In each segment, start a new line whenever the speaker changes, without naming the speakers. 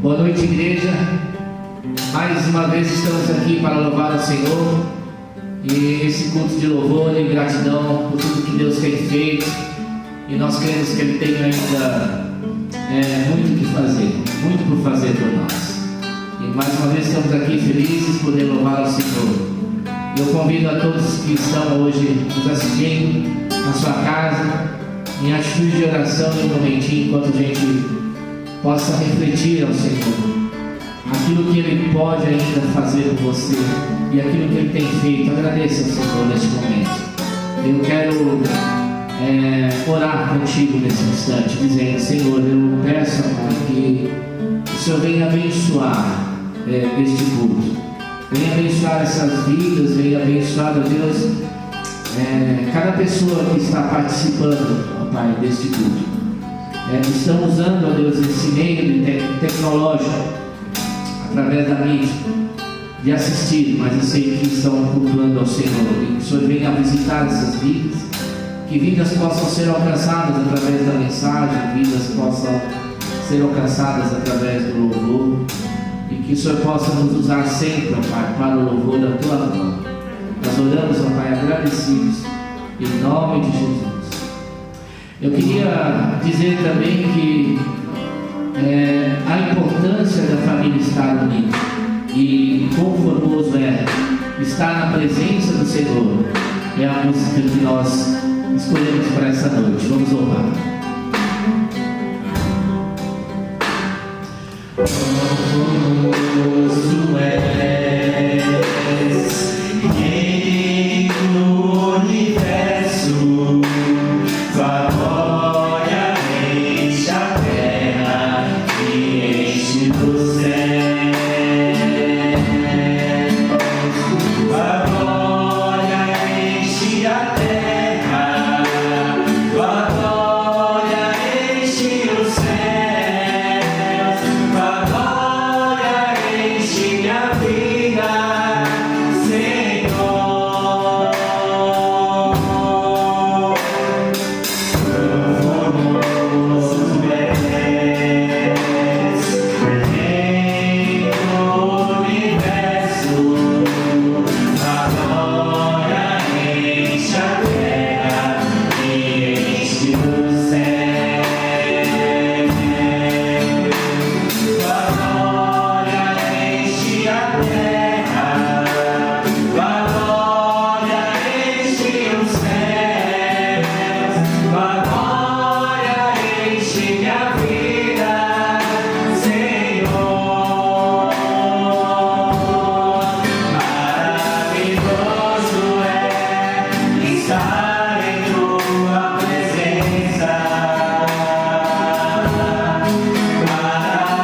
Boa noite, igreja. Mais uma vez estamos aqui para louvar o Senhor. E esse culto de louvor e gratidão por tudo que Deus tem feito. E nós queremos que Ele tenha ainda muito o que fazer, muito por fazer por nós. E mais uma vez estamos aqui felizes por poder louvar o Senhor. Eu convido a todos que estão hoje nos assistindo na sua casa, em atitude de oração, em um momentinho, enquanto a gente possa refletir ao Senhor aquilo que Ele pode ainda fazer por você e aquilo que Ele tem feito. Agradeça ao Senhor neste momento. Eu quero orar contigo nesse instante, dizendo: Senhor, eu peço, Pai, que o Senhor venha abençoar este culto, venha abençoar essas vidas, venha abençoar, ó Deus, cada pessoa que está participando, ó Pai, deste culto. Estão usando, ó Deus, esse meio tecnológico através da mídia de assistir, mas eu sei que estão cultuando ao Senhor, e que o Senhor venha visitar essas vidas, que vidas possam ser alcançadas através da mensagem, vidas possam ser alcançadas através do louvor, e que o Senhor possa nos usar sempre, ó Pai, para o louvor da Tua mão. Nós oramos, ó Pai, agradecidos, em nome de Jesus. Eu queria dizer também que a importância da família estar unida, e quão formoso estar na presença do Senhor, é a música que nós escolhemos para essa noite. Vamos louvar. Formoso és, Rei do universo, tua glória enche a terra e enche o céu. Tua glória enche a terra, tua glória enche o céu, tua glória enche minha vida, Senhor. Formoso és, Rei do universo, a glória enche a terra e enche o céu. Tua glória enche a terra, tua glória enche os céus, tua glória enche minha vida, Senhor. Maravilhoso é estar em tua presença.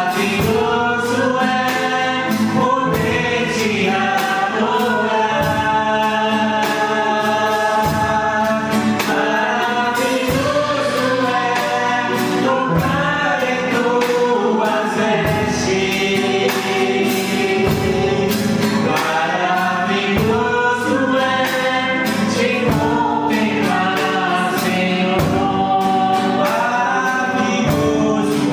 Maravilhoso é poder te adorar. Maravilhoso é tocar em tuas vestes. Maravilhoso é te contemplar, Senhor. Maravilhoso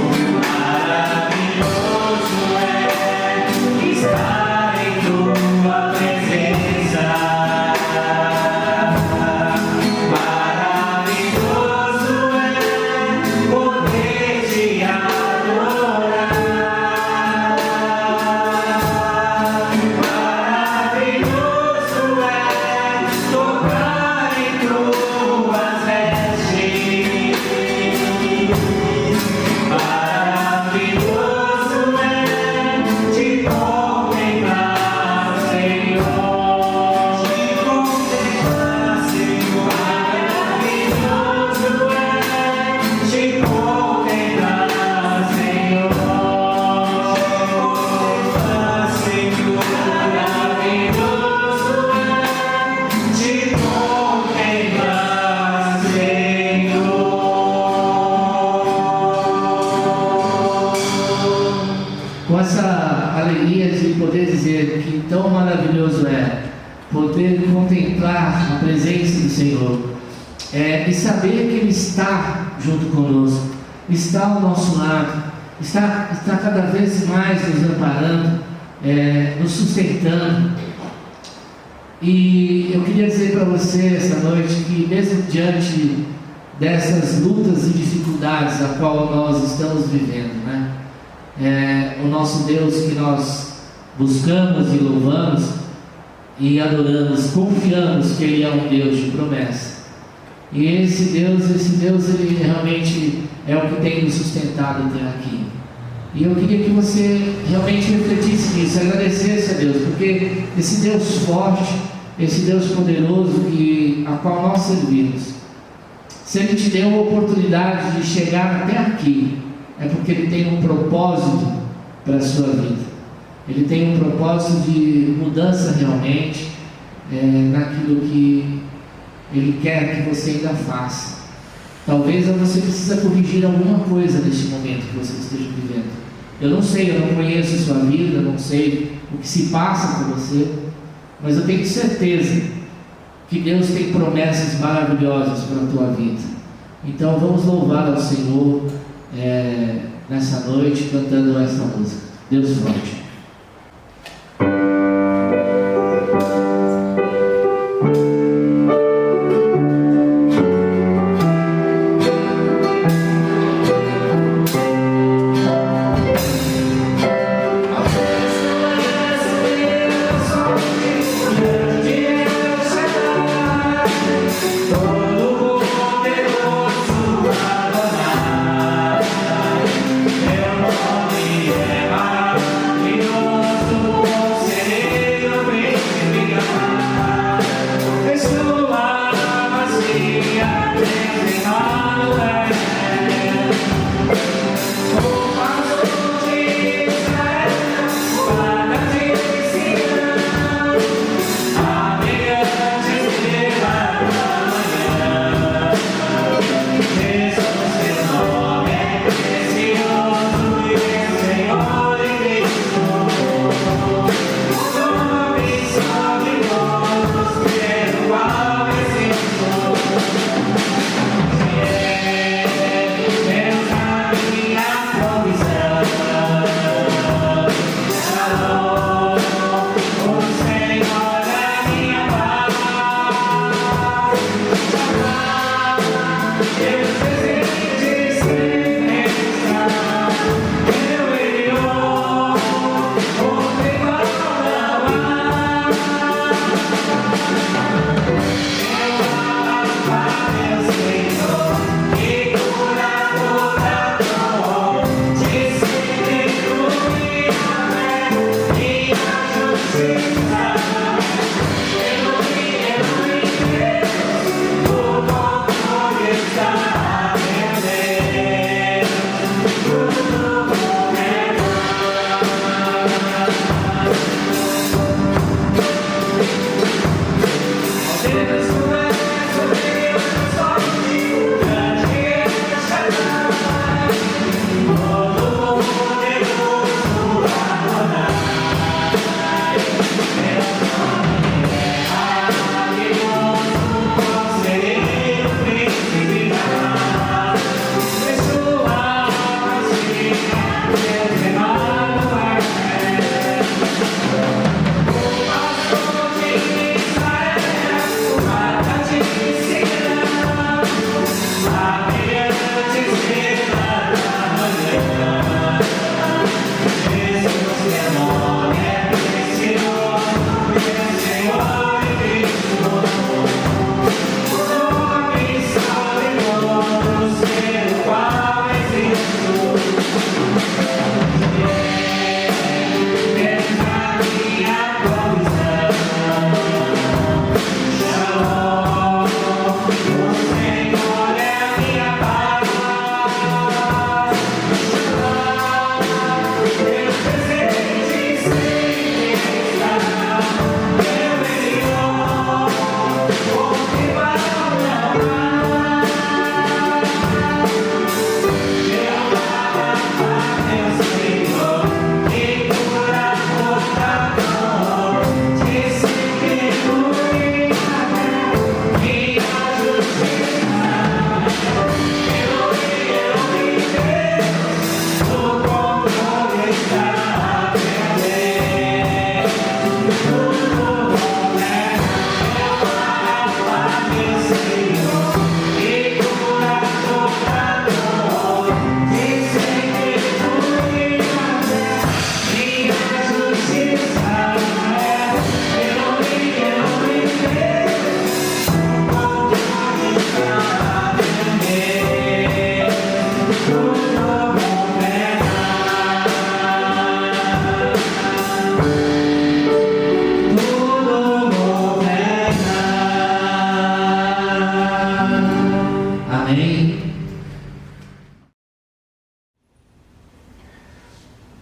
é estar em tua presença. Maravilhoso é poder te adorar. Maravilhoso é tocar em tuas vestes. Maravilhoso é te contemplar, Senhor. Te contemplar, Senhor. Maravilhoso é te contemplar, Senhor. Te contemplar, Senhor. Maravilhoso é te contemplar, Senhor. Com essa alegria de poder dizer que tão maravilhoso é poder contemplar a presença do Senhor, e saber que Ele está junto conosco, está ao nosso lado, está cada vez mais nos amparando, nos sustentando. E eu queria dizer para você essa noite que, mesmo diante dessas lutas e dificuldades a qual nós estamos vivendo, né? O nosso Deus que nós buscamos e louvamos e adoramos, confiamos que Ele é um Deus de promessa. E esse Deus, Ele realmente é o que tem nos sustentado até aqui. E eu queria que você realmente refletisse nisso, agradecesse a Deus, porque esse Deus forte, esse Deus poderoso a qual nós servimos, se Ele te deu a oportunidade de chegar até aqui, é porque Ele tem um propósito para a sua vida. Ele tem um propósito de mudança realmente, naquilo que Ele quer que você ainda faça. Talvez você precisa corrigir alguma coisa neste momento que você esteja vivendo. Eu não sei, eu não conheço a sua vida, eu não sei o que se passa com você, mas eu tenho certeza que Deus tem promessas maravilhosas para a tua vida. Então vamos louvar ao Senhor nessa noite, cantando essa música. Deus forte.
Meu nome é maravilhoso.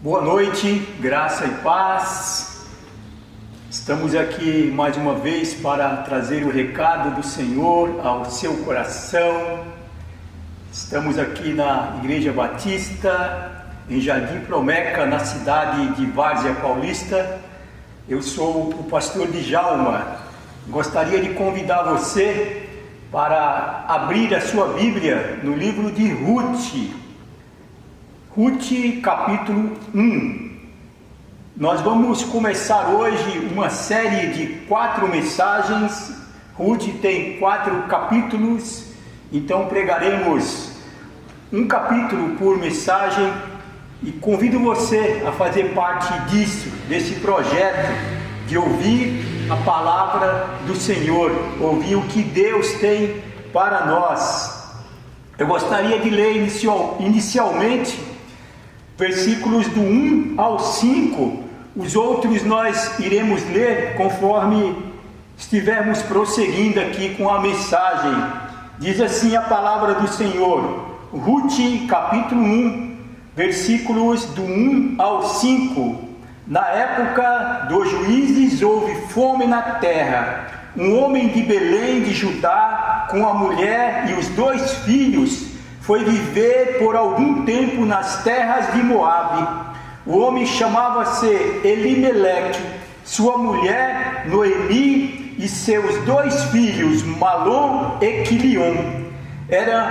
Boa noite, graça e paz. Estamos aqui mais uma vez para trazer o recado do Senhor ao seu coração. Estamos aqui na Igreja Batista, em Jardim Promeca, na cidade de Várzea Paulista. Eu sou o pastor Djalma. Gostaria de convidar você para abrir a sua Bíblia no livro de Ruth. Ruth, capítulo 1. Nós vamos começar hoje uma série de 4 mensagens. Ruth tem 4 capítulos, então pregaremos um capítulo por mensagem e convido você a fazer parte desse projeto de ouvir a palavra do Senhor, ouvir o que Deus tem para nós. Eu gostaria de ler inicialmente versículos do 1 ao 5, os outros nós iremos ler conforme estivermos prosseguindo aqui com a mensagem. Diz assim a palavra do Senhor, Ruth capítulo 1, versículos do 1 ao 5. Na época dos juízes houve fome na terra. Um homem de Belém de Judá, com a mulher e os 2 filhos, foi viver por algum tempo nas terras de Moabe. O homem chamava-se Elimeleque, sua mulher Noemi e seus 2 filhos, Malom e Quilion. Eram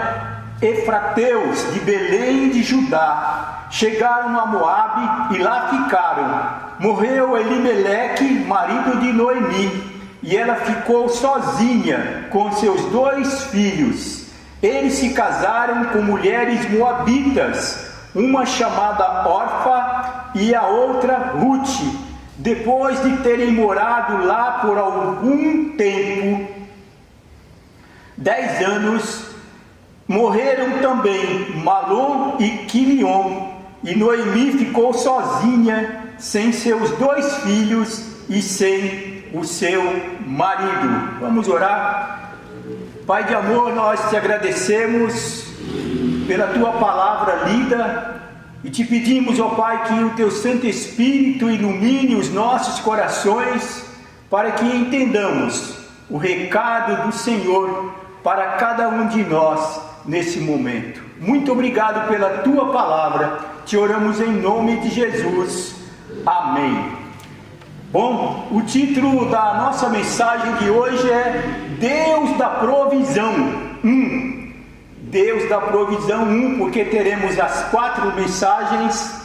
efrateus de Belém de Judá. Chegaram a Moabe e lá ficaram. Morreu Elimeleque, marido de Noemi, e ela ficou sozinha com seus 2 filhos. Eles se casaram com mulheres moabitas, uma chamada Orfa e a outra Ruth. Depois de terem morado lá por algum tempo, 10 anos, morreram também Malom e Quilion, e Noemi ficou sozinha, sem seus 2 filhos e sem o seu marido. Vamos orar. Pai de amor, nós te agradecemos pela tua palavra lida e te pedimos, ó Pai, que o teu Santo Espírito ilumine os nossos corações para que entendamos o recado do Senhor para cada um de nós nesse momento. Muito obrigado pela tua palavra, te oramos em nome de Jesus. Amém. Bom, o título da nossa mensagem de hoje é Deus da Provisão 1. Deus da Provisão 1, porque teremos as 4 mensagens.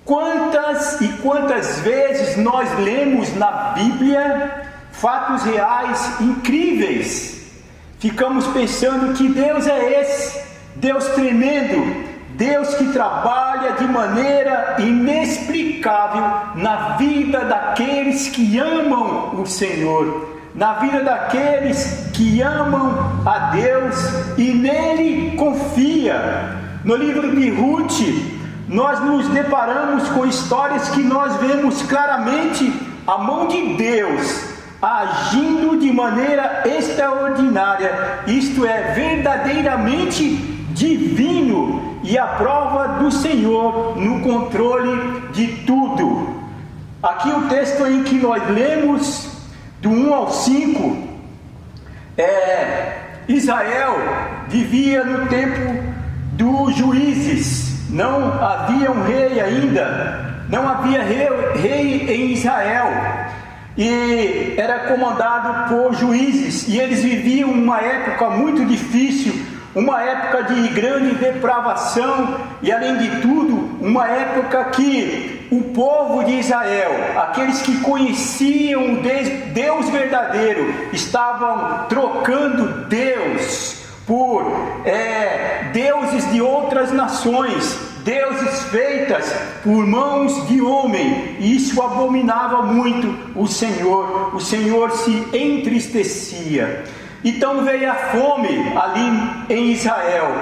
Quantas vezes nós lemos na Bíblia fatos reais incríveis? Ficamos pensando que Deus é esse, Deus tremendo, Deus que trabalha de maneira inexplicável na vida daqueles que amam o Senhor, na vida daqueles que amam a Deus e nele confia. No livro de Ruth, nós nos deparamos com histórias que nós vemos claramente a mão de Deus agindo de maneira extraordinária, isto é, verdadeiramente divino, e a prova do Senhor no controle de tudo. Aqui o texto em que nós lemos do 1 ao 5, Israel vivia no tempo dos juízes, não havia um rei ainda, não havia rei em Israel, e era comandado por juízes, e eles viviam uma época muito difícil, uma época de grande depravação, e além de tudo, uma época que o povo de Israel, aqueles que conheciam o Deus verdadeiro, estavam trocando Deus por deuses de outras nações, deuses feitas por mãos de homem, e isso abominava muito o Senhor. O Senhor se entristecia. Então veio a fome ali em Israel,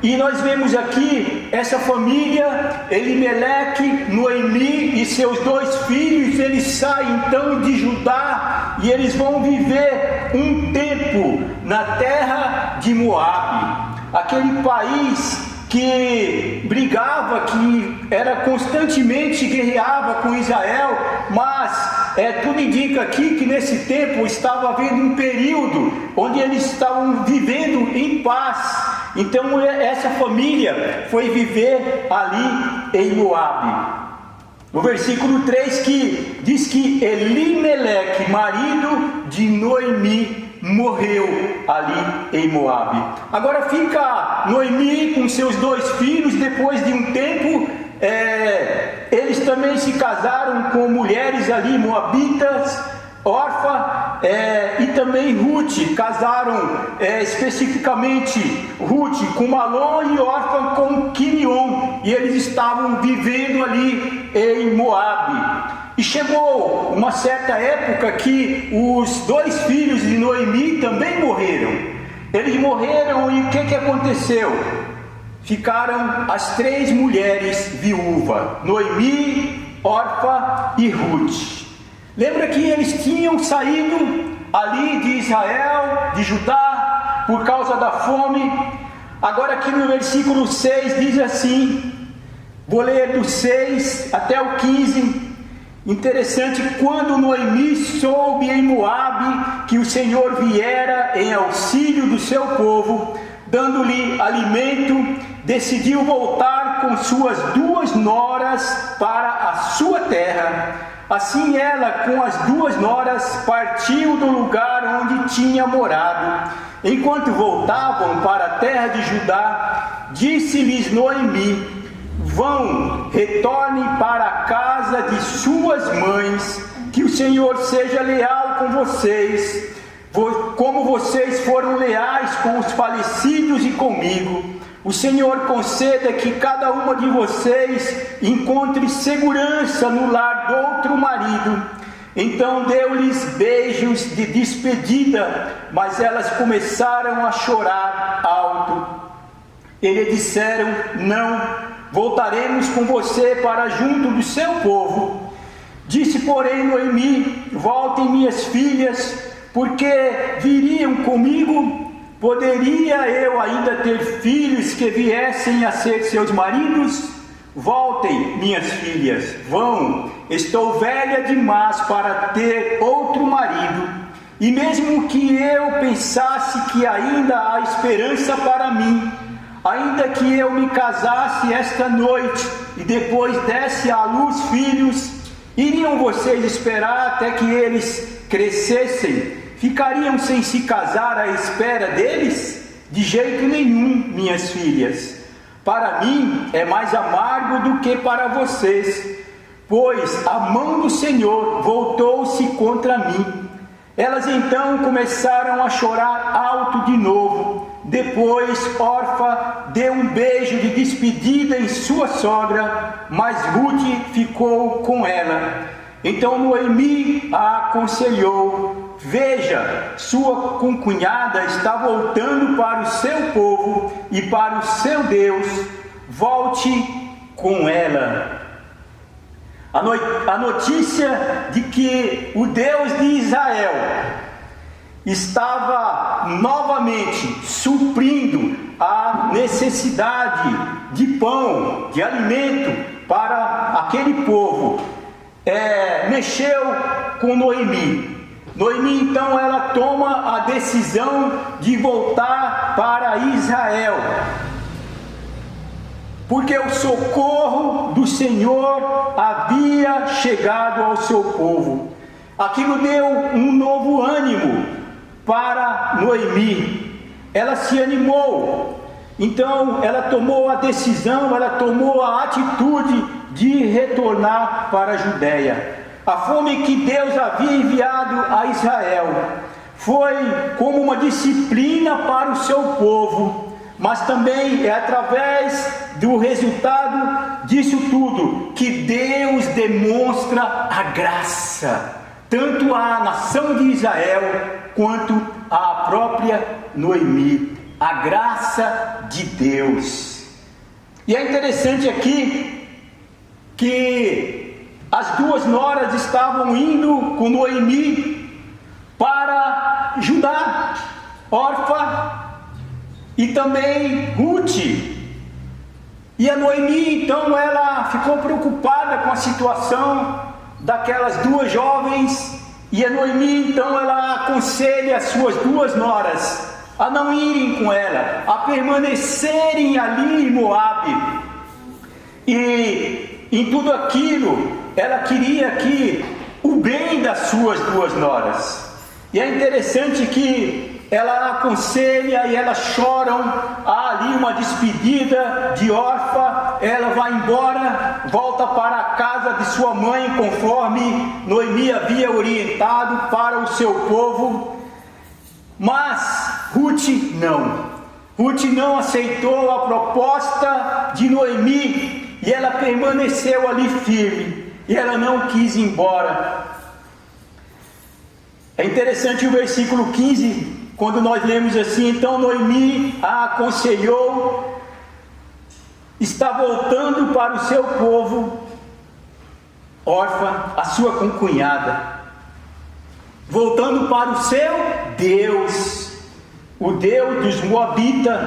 e nós vemos aqui essa família, Elimeleque, Noemi e seus 2 filhos. Eles saem então de Judá e eles vão viver um tempo na terra de Moabe, aquele país que brigava, que era constantemente guerreava com Israel, mas tudo indica aqui que nesse tempo estava havendo um período onde eles estavam vivendo em paz. Então essa família foi viver ali em Moabe. No versículo 3 que diz que Elimeleque, marido de Noemi, morreu ali em Moabe. Agora fica Noemi com seus 2 filhos. Depois de um tempo, eles também se casaram com mulheres ali moabitas. Orfa e também Ruth casaram, especificamente Ruth com Malom e Orfa com Quinion, e eles estavam vivendo ali em Moabe. E chegou uma certa época que os 2 filhos de Noemi também morreram. Eles morreram e o que aconteceu? Ficaram as 3 mulheres viúvas, Noemi, Orfa e Ruth. Lembra que eles tinham saído ali de Israel, de Judá, por causa da fome. Agora aqui no versículo 6 diz assim, vou ler do 6 até o 15. Interessante, quando Noemi soube em Moabe que o Senhor viera em auxílio do seu povo, dando-lhe alimento, decidiu voltar com suas 2 noras para a sua terra. Assim ela, com as 2 noras, partiu do lugar onde tinha morado. Enquanto voltavam para a terra de Judá, disse-lhes Noemi: vão, retornem para a casa de suas mães, que o Senhor seja leal com vocês, como vocês foram leais com os falecidos e comigo. O Senhor conceda que cada uma de vocês encontre segurança no lar do outro marido. Então deu-lhes beijos de despedida, mas elas começaram a chorar alto. Eles disseram: não, voltaremos com você para junto do seu povo. Disse, porém, Noemi: voltem, minhas filhas, porque viriam comigo. Poderia eu ainda ter filhos que viessem a ser seus maridos? Voltem, minhas filhas, vão, estou velha demais para ter outro marido. E mesmo que eu pensasse que ainda há esperança para mim, ainda que eu me casasse esta noite e depois desse à luz filhos, iriam vocês esperar até que eles crescessem? Ficariam sem se casar à espera deles? De jeito nenhum, minhas filhas. Para mim é mais amargo do que para vocês, pois a mão do Senhor voltou-se contra mim. Elas então começaram a chorar alto de novo. Depois Orfa deu um beijo de despedida em sua sogra, mas Ruth ficou com ela. Então Noemi a aconselhou: veja, sua concunhada está voltando para o seu povo e para o seu Deus, volte com ela. A notícia de que o Deus de Israel estava novamente suprindo a necessidade de pão, de alimento para aquele povo, mexeu com Noemi. Noemi então ela toma a decisão de voltar para Israel, porque o socorro do Senhor havia chegado ao seu povo. Aquilo deu um novo ânimo para Noemi. Ela se animou, então ela tomou a decisão, ela tomou a atitude de retornar para a Judéia. A fome que Deus havia enviado a Israel foi como uma disciplina para o seu povo, mas também é através do resultado disso tudo que Deus demonstra a graça, tanto à nação de Israel quanto à própria Noemi, a graça de Deus. E é interessante aqui que as 2 noras estavam indo com Noemi para Judá, Orfa e também Ruth. E a Noemi, então, ela ficou preocupada com a situação daquelas duas jovens. E a Noemi, então, ela aconselha as suas duas noras a não irem com ela, a permanecerem ali em Moabe. E em tudo aquilo, ela queria que o bem das suas duas noras. E é interessante que ela aconselha e elas choram. Há ali uma despedida de Orfa. Ela vai embora, volta para a casa de sua mãe, conforme Noemi havia orientado para o seu povo. Mas Ruth não. Ruth não aceitou a proposta de Noemi e ela permaneceu ali firme. E ela não quis ir embora. É interessante o versículo 15, quando nós lemos assim: então Noemi a aconselhou, está voltando para o seu povo, Orfa, a sua concunhada, voltando para o seu Deus, o Deus dos Moabitas,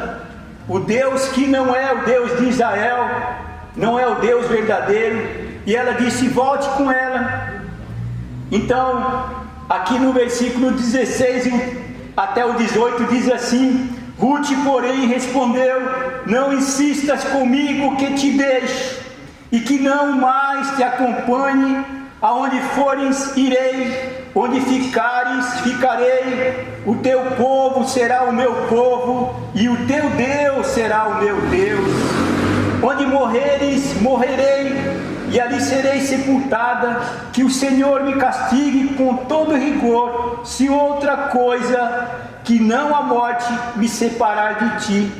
o Deus que não é o Deus de Israel, não é o Deus verdadeiro. E ela disse: volte com ela. Então, aqui no versículo 16 até o 18 diz assim: Ruth, porém, respondeu: não insistas comigo que te deixe, e que não mais te acompanhe. Aonde fores, irei, onde ficares, ficarei. O teu povo será o meu povo, e o teu Deus será o meu Deus. Onde morreres, morrerei, e ali serei sepultada. Que o Senhor me castigue com todo rigor, se outra coisa que não a morte me separar de ti.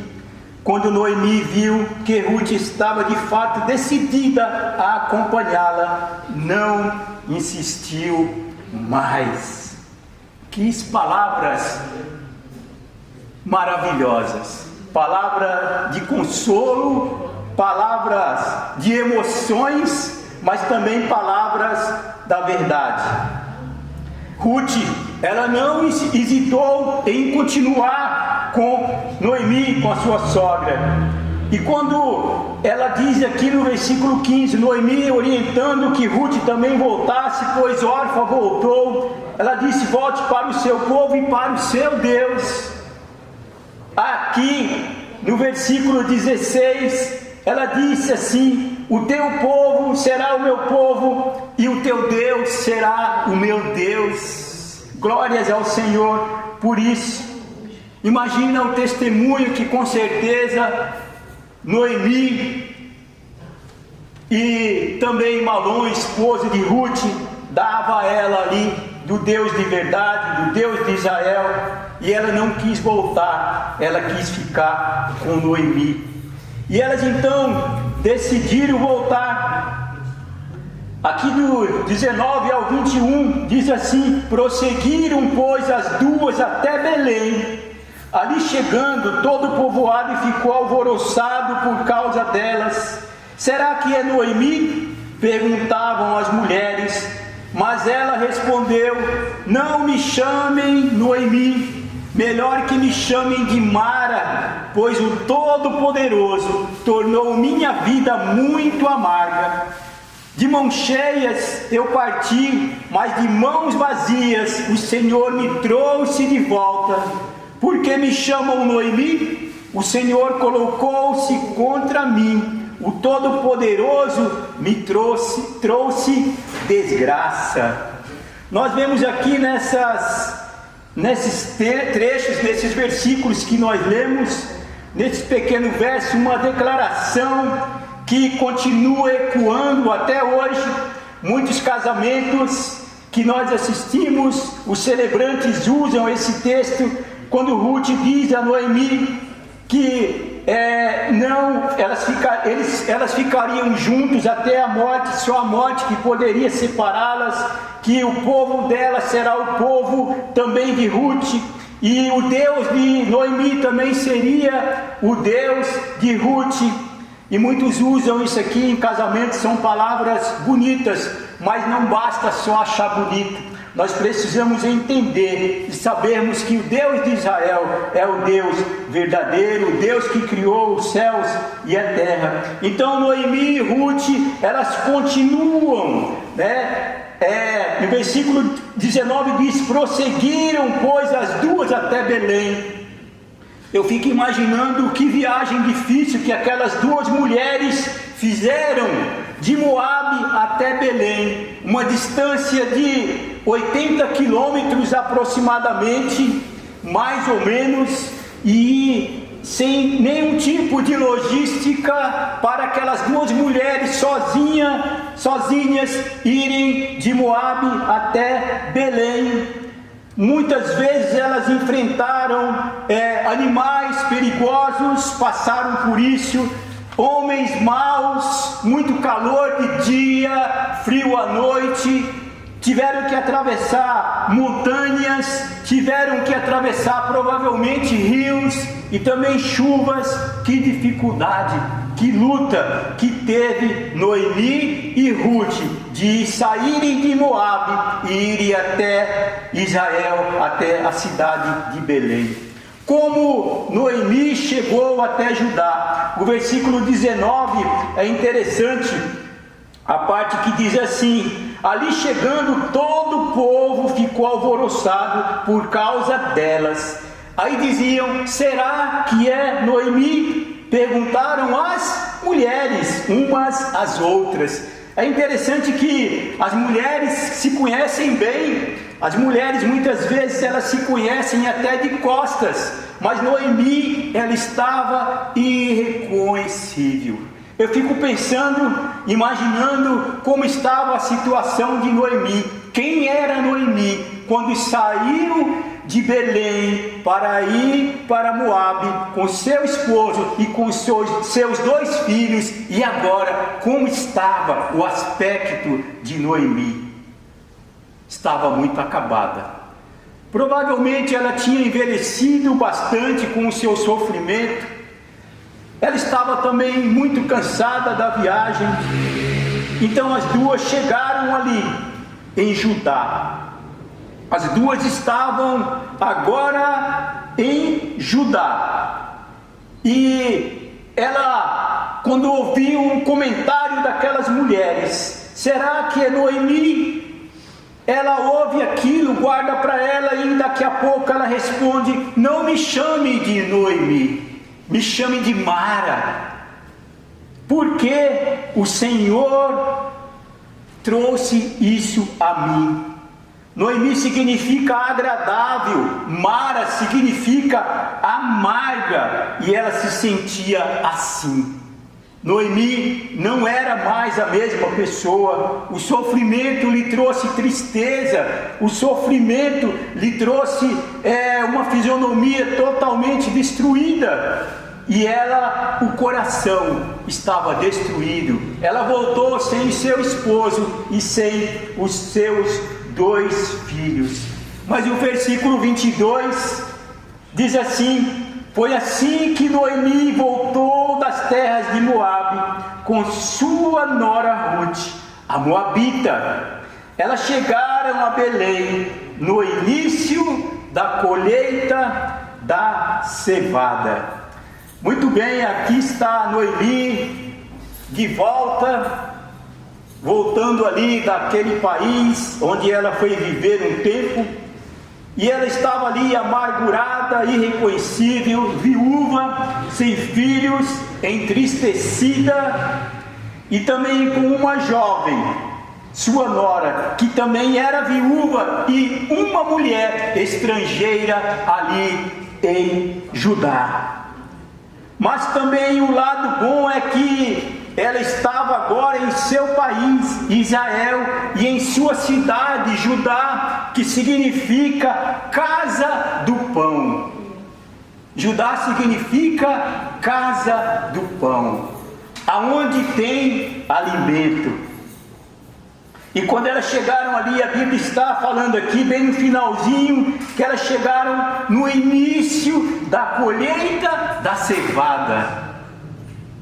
Quando Noemi viu que Ruth estava de fato decidida a acompanhá-la, não insistiu mais. Que palavras maravilhosas, palavra de consolo, palavras de emoções, mas também palavras da verdade. Ruth, ela não hesitou em continuar com Noemi, com a sua sogra. E quando ela diz aqui no versículo 15, Noemi orientando que Ruth também voltasse, pois Orfa voltou, ela disse: volte para o seu povo e para o seu Deus. Aqui no versículo 16, ela disse assim: o teu povo será o meu povo, e o teu Deus será o meu Deus. Glórias ao Senhor por isso. Imagina o testemunho que com certeza Noemi e também Malom, esposa de Ruth, dava a ela ali do Deus de verdade, do Deus de Israel. E ela não quis voltar, ela quis ficar com Noemi. E elas então decidiram voltar. Aqui do 19 ao 21 diz assim: prosseguiram, pois, as duas até Belém. Ali chegando, todo o povoado ficou alvoroçado por causa delas. Será que é Noemi? Perguntavam as mulheres. Mas ela respondeu: não me chamem Noemi, melhor que me chamem de Mara, pois o Todo-Poderoso tornou minha vida muito amarga. De mãos cheias eu parti, mas de mãos vazias o Senhor me trouxe de volta. Por que me chamam Noemi? O Senhor colocou-se contra mim, o Todo-Poderoso me trouxe desgraça. Nós vemos aqui nesses trechos, nesses versículos que nós lemos, nesse pequeno verso, uma declaração que continua ecoando até hoje. Muitos casamentos que nós assistimos, os celebrantes usam esse texto, quando Ruth diz a Noemi que elas ficariam juntos até a morte, só a morte que poderia separá-las, que o povo dela será o povo também de Ruth, e o Deus de Noemi também seria o Deus de Ruth. E muitos usam isso aqui em casamento, são palavras bonitas, mas não basta só achar bonito. nós precisamos entender e sabermos que o Deus de Israel é o Deus verdadeiro, o Deus que criou os céus e a terra. Então Noemi e Ruth, elas continuam, né? No versículo 19 diz: prosseguiram, pois, as duas até Belém. Eu fico imaginando que viagem difícil que aquelas duas mulheres fizeram de Moabe até Belém, uma distância de 80 quilômetros aproximadamente, mais ou menos, e sem nenhum tipo de logística para aquelas duas mulheres sozinhas irem de Moabe até Belém. Muitas vezes elas enfrentaram animais perigosos, passaram por isso, homens maus, muito calor de dia, frio à noite, tiveram que atravessar montanhas, tiveram que atravessar provavelmente rios e também chuvas. Que dificuldade, que luta que teve Noemi e Ruth de saírem de Moabe e irem até Israel, até a cidade de Belém. Como Noemi chegou até Judá. O versículo 19 é interessante, a parte que diz assim: ali chegando, todo o povo ficou alvoroçado por causa delas. Aí diziam: será que é Noemi? Perguntaram as mulheres umas às outras. É interessante que as mulheres se conhecem bem. As mulheres muitas vezes elas se conhecem até de costas, mas Noemi, ela estava irreconhecível. Eu fico pensando, imaginando como estava a situação de Noemi. Quem era Noemi quando saiu de Belém para ir para Moabe com seu esposo e com seus dois filhos? E agora, como estava o aspecto de Noemi? Estava muito acabada. Provavelmente ela tinha envelhecido bastante com o seu sofrimento. Ela estava também muito cansada da viagem. Então as duas chegaram ali em Judá. As duas estavam agora em Judá. E ela, quando ouviu um comentário daquelas mulheres: será que é Noemi? Ela ouve aquilo, guarda para ela e daqui a pouco ela responde: não me chame de Noemi, me chame de Mara, porque o Senhor trouxe isso a mim. Noemi significa agradável, Mara significa amarga, e ela se sentia assim. Noemi não era mais a mesma pessoa. O sofrimento lhe trouxe tristeza, o sofrimento lhe trouxe uma fisionomia totalmente destruída, e ela, o coração estava destruído. Ela voltou sem seu esposo e sem os seus dois filhos. Mas o versículo 22 diz assim: foi assim que Noemi voltou das terras de Moabe com sua nora Ruth, a moabita. Elas chegaram a Belém no início da colheita da cevada. Muito bem, aqui está Noemi de volta, voltando ali daquele país onde ela foi viver um tempo, e ela estava ali amargurada, irreconhecível, viúva, sem filhos, entristecida, e também com uma jovem, sua nora, que também era viúva, e uma mulher estrangeira ali em Judá. Mas também o lado bom é que ela estava agora em seu país, Israel, e em sua cidade, Judá, que significa casa do pão. Judá significa casa do pão, aonde tem alimento. E quando elas chegaram ali, a Bíblia está falando aqui, bem no finalzinho, que elas chegaram no início da colheita da cevada.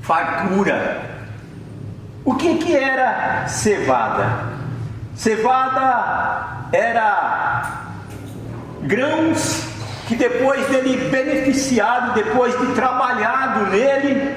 Fartura. O que era cevada? Cevada era grãos que depois dele beneficiado, depois de trabalhado nele,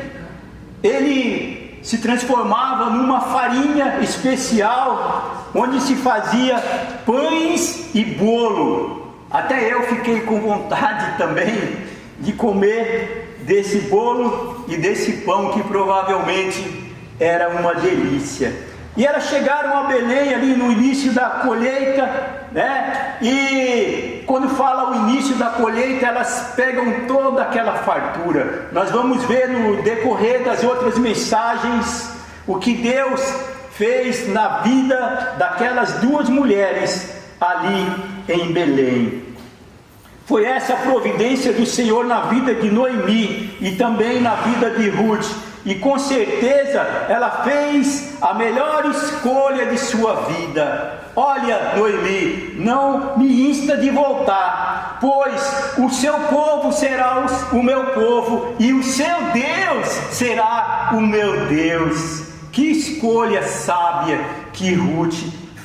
ele se transformava numa farinha especial, onde se fazia pães e bolo. Até eu fiquei com vontade também de comer desse bolo e desse pão, que provavelmente era uma delícia. E elas chegaram a Belém ali no início da colheita, né? E quando fala o início da colheita, elas pegam toda aquela fartura. Nós vamos ver no decorrer das outras mensagens o que Deus fez na vida daquelas duas mulheres ali em Belém. Foi essa a providência do Senhor na vida de Noemi e também na vida de Ruth. E com certeza ela fez a melhor escolha de sua vida. Olha, Noemi, não me insta de voltar, pois o seu povo será o meu povo e o seu Deus será o meu Deus. Que escolha sábia que Ruth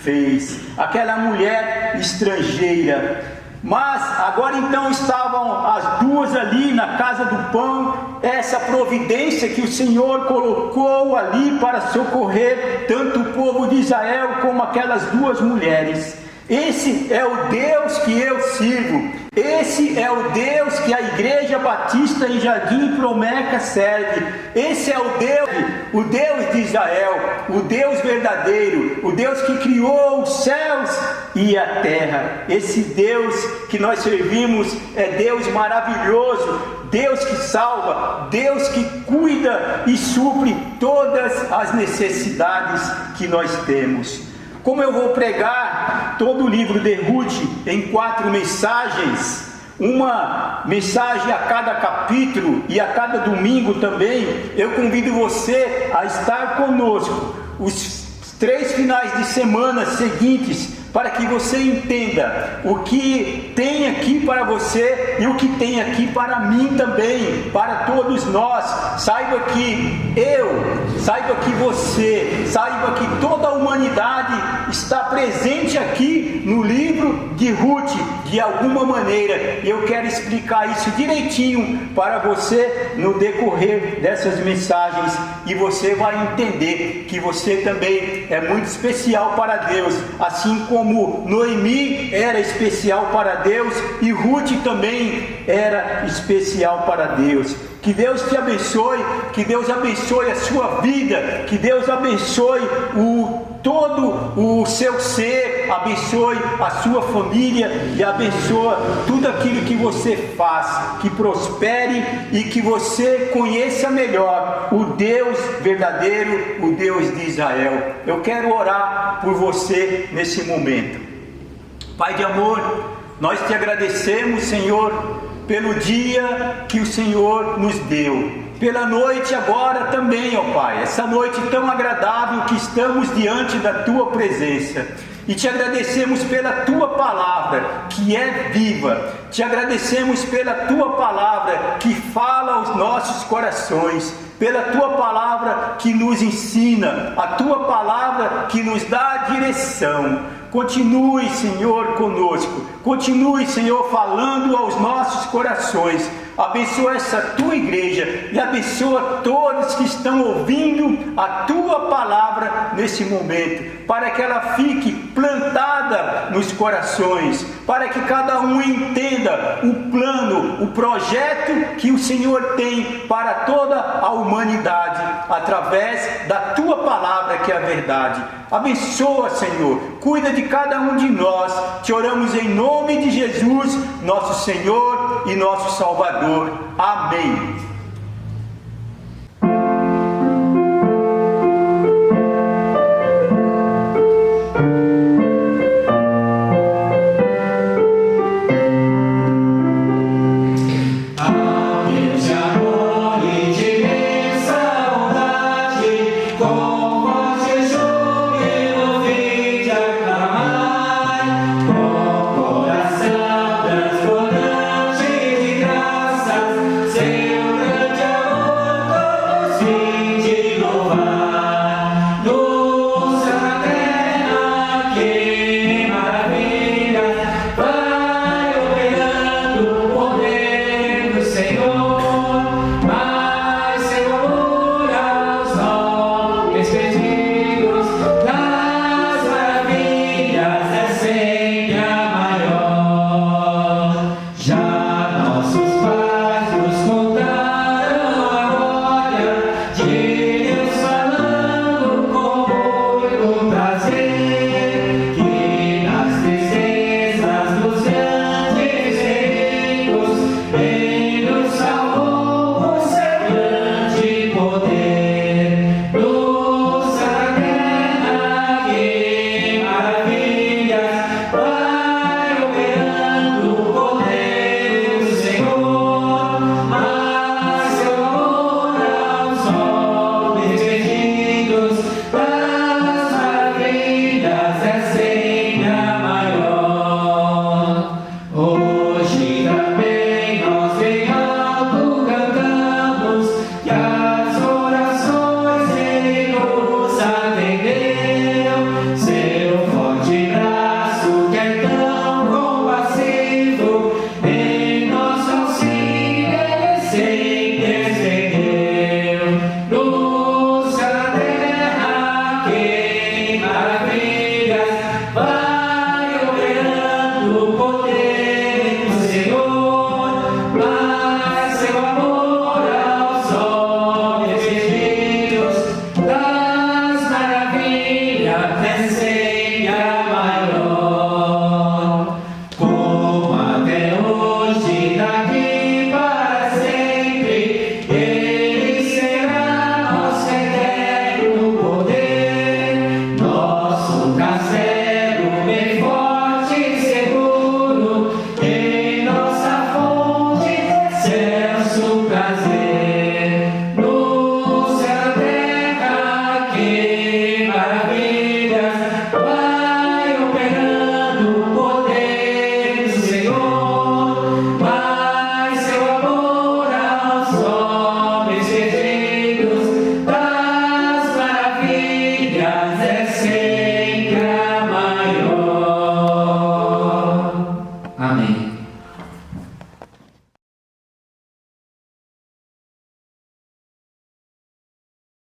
fez, aquela mulher estrangeira. Mas agora então estavam as duas ali na casa do pão, essa providência que o Senhor colocou ali para socorrer tanto o povo de Israel como aquelas duas mulheres. Esse é o Deus que eu sirvo, esse é o Deus que a Igreja Batista em Jardim Promeca serve. Esse é o Deus de Israel, o Deus verdadeiro, o Deus que criou os céus e a terra. Esse Deus que nós servimos é Deus maravilhoso, Deus que salva, Deus que cuida e supre todas as necessidades que nós temos. Como eu vou pregar todo o livro de Ruth em 4 mensagens, uma mensagem a cada capítulo e a cada domingo também, eu convido você a estar conosco os 3 finais de semana seguintes, para que você entenda o que tem aqui para você e o que tem aqui para mim também, para todos nós. Saiba que saiba que você, saiba que toda a humanidade está presente aqui no livro de Ruth, de alguma maneira. Eu quero explicar isso direitinho para você no decorrer dessas mensagens, e você vai entender que você também é muito especial para Deus, assim como Noemi era especial para Deus e Ruth também era especial para Deus. Que Deus te abençoe, que Deus abençoe a sua vida, que Deus abençoe todo o seu ser, abençoe a sua família e abençoa tudo aquilo que você faz, que prospere e que você conheça melhor o Deus verdadeiro, o Deus de Israel. Eu quero orar por você nesse momento. Pai de amor, nós te agradecemos, Senhor, pelo dia que o Senhor nos deu, pela noite agora também, ó Pai, essa noite tão agradável que estamos diante da Tua presença. E te agradecemos pela Tua palavra, que é viva. Te agradecemos pela Tua palavra, que fala aos nossos corações. Pela Tua palavra que nos ensina, a Tua palavra que nos dá a direção. Continue, Senhor, conosco. Continue, Senhor, falando aos nossos corações. Abençoa essa Tua igreja e abençoa todos que estão ouvindo a Tua palavra nesse momento, para que ela fique plantada nos corações, para que cada um entenda o plano, o projeto que o Senhor tem para toda a humanidade, através da Tua palavra, que é a verdade. Abençoa, Senhor, cuida de cada um de nós. Te oramos em nome de Jesus, nosso Senhor e nosso Salvador. Amém.
Seu ver maravilhas, vai operando o poder do Senhor, mas seu amor aos homens perdidos das maravilhas é sempre a maior. Amém.